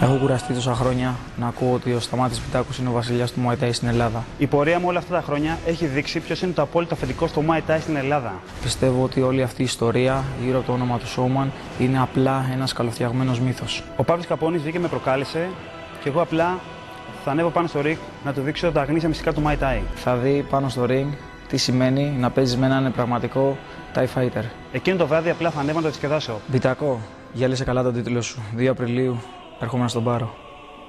Έχω κουραστεί τόσα χρόνια να ακούω ότι ο Σταμάτης Πιτάκος είναι ο βασιλιάς του Muay Thai στην Ελλάδα. Η πορεία μου όλα αυτά τα χρόνια έχει δείξει ποιος είναι το απόλυτο αφεντικό στο Muay Thai στην Ελλάδα. Πιστεύω ότι όλη αυτή η ιστορία γύρω από το όνομα του Showman είναι απλά ένας καλοφτιαγμένος μύθος. Ο Παύλος Καπώνης βγήκε με προκάλεσε και εγώ απλά θα ανέβω πάνω στο ring να του δείξω τα γνήσια μυστικά του Muay Thai. Θα δει πάνω στο ring τι σημαίνει να παίζεις με έναν πραγματικό Thai fighter. Εκείνο το βράδυ απλά θα ανέβω να το δισκεδάσω. Πιτάκο, γυάλισε καλά τον τίτλο σου. 2 Απριλίου έρχομαι να στον πάρω.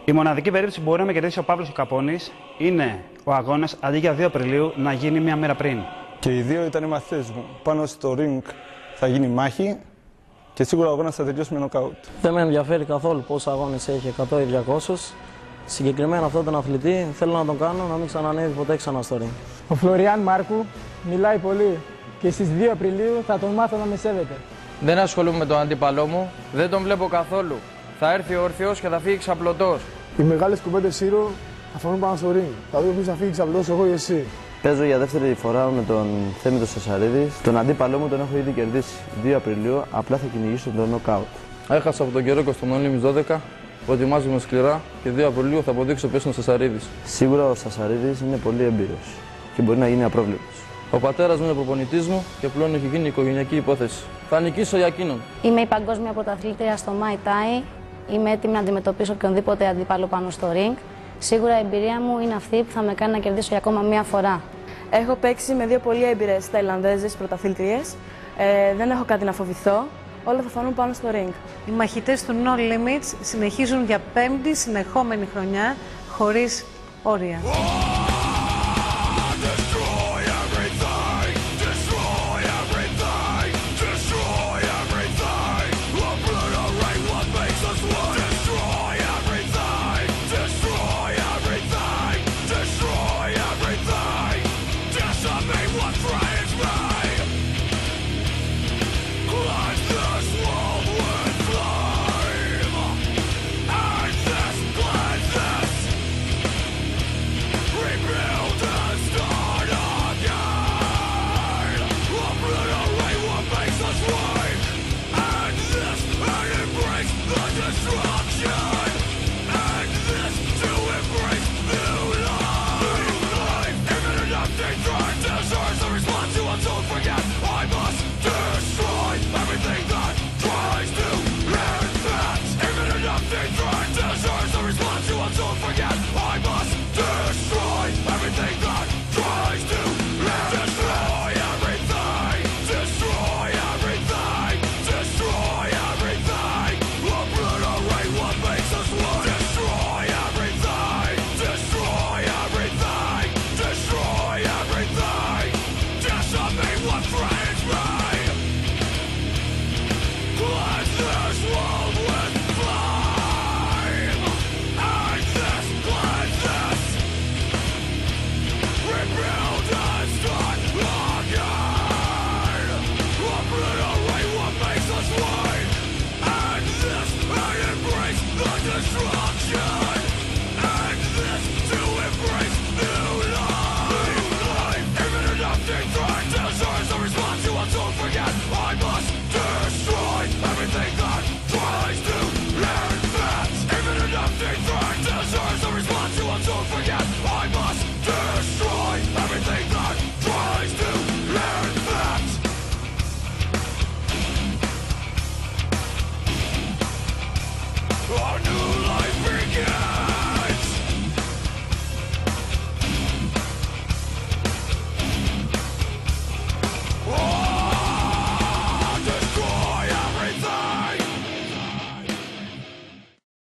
Η μοναδική περίπτωση που μπορεί να με κερδίσει ο Παύλος Καπώνης είναι ο αγώνας αντί για 2 Απριλίου να γίνει μία μέρα πριν. Και οι δύο ήταν οι μαθητές μου. Πάνω στο ring θα γίνει μάχη και σίγουρα ο αγώνας θα τελειώσει με νοκάουτ. Δεν με ενδιαφέρει καθόλου πόσους αγώνες έχει, 100 ή 200. Συγκεκριμένα αυτόν τον αθλητή θέλω να τον κάνω να μην ξανανεύει ποτέ ξανά στο ring. Ο Φλωριάν Μάρκου μιλάει πολύ και στις 2 Απριλίου θα τον μάθω να με σέβεται. Δεν ασχολούμαι με τον αντίπαλό μου, δεν τον βλέπω καθόλου. Θα έρθει όρθιος και θα φύγει ξαπλωτός. Οι μεγάλες κουβέντες Σύρο θα φανούν πάνω στο ring. Θα δω ποιος θα φύγει ξαπλωτός, εγώ ή εσύ. Παίζω για δεύτερη φορά με τον Θέμη τον Σασαρίδη. Τον αντίπαλό μου τον έχω ήδη κερδίσει 2 Απριλίου, απλά θα κυνηγήσω τον νοκάουτ. Έχασα από τον Κερόκο στο Μονίμης 12, προετοιμάζομαι σκληρά και 2 Απριλίου θα αποδείξω ποιος είναι ο Σασαρίδης. Σίγουρα ο Σασαρίδης είναι πολύ έμπειρος και μπορεί να γίνει απρόβλεπτος. Ο πατέρας μου είναι προπονητής μου και πλέον έχει γίνει οικογενειακή υπόθεση. Θα νικήσω για εκείνον. Είμαι η παγκόσμια πρωταθλήτρια στο Muay Thai. Είμαι έτοιμη να αντιμετωπίσω οποιονδήποτε αντίπαλο πάνω στο ring. Σίγουρα η εμπειρία μου είναι αυτή που θα με κάνει να κερδίσω για ακόμα μία φορά. Έχω παίξει με 2 πολύ έμπειρες Ταϊλανδέζες πρωταθλήτριες. Δεν έχω κάτι να φοβηθώ. Όλα θα φανούν πάνω στο ring. Οι μαχητές του No Limits συνεχίζουν για 5η συνεχόμενη χρονιά χωρίς όρια. Forget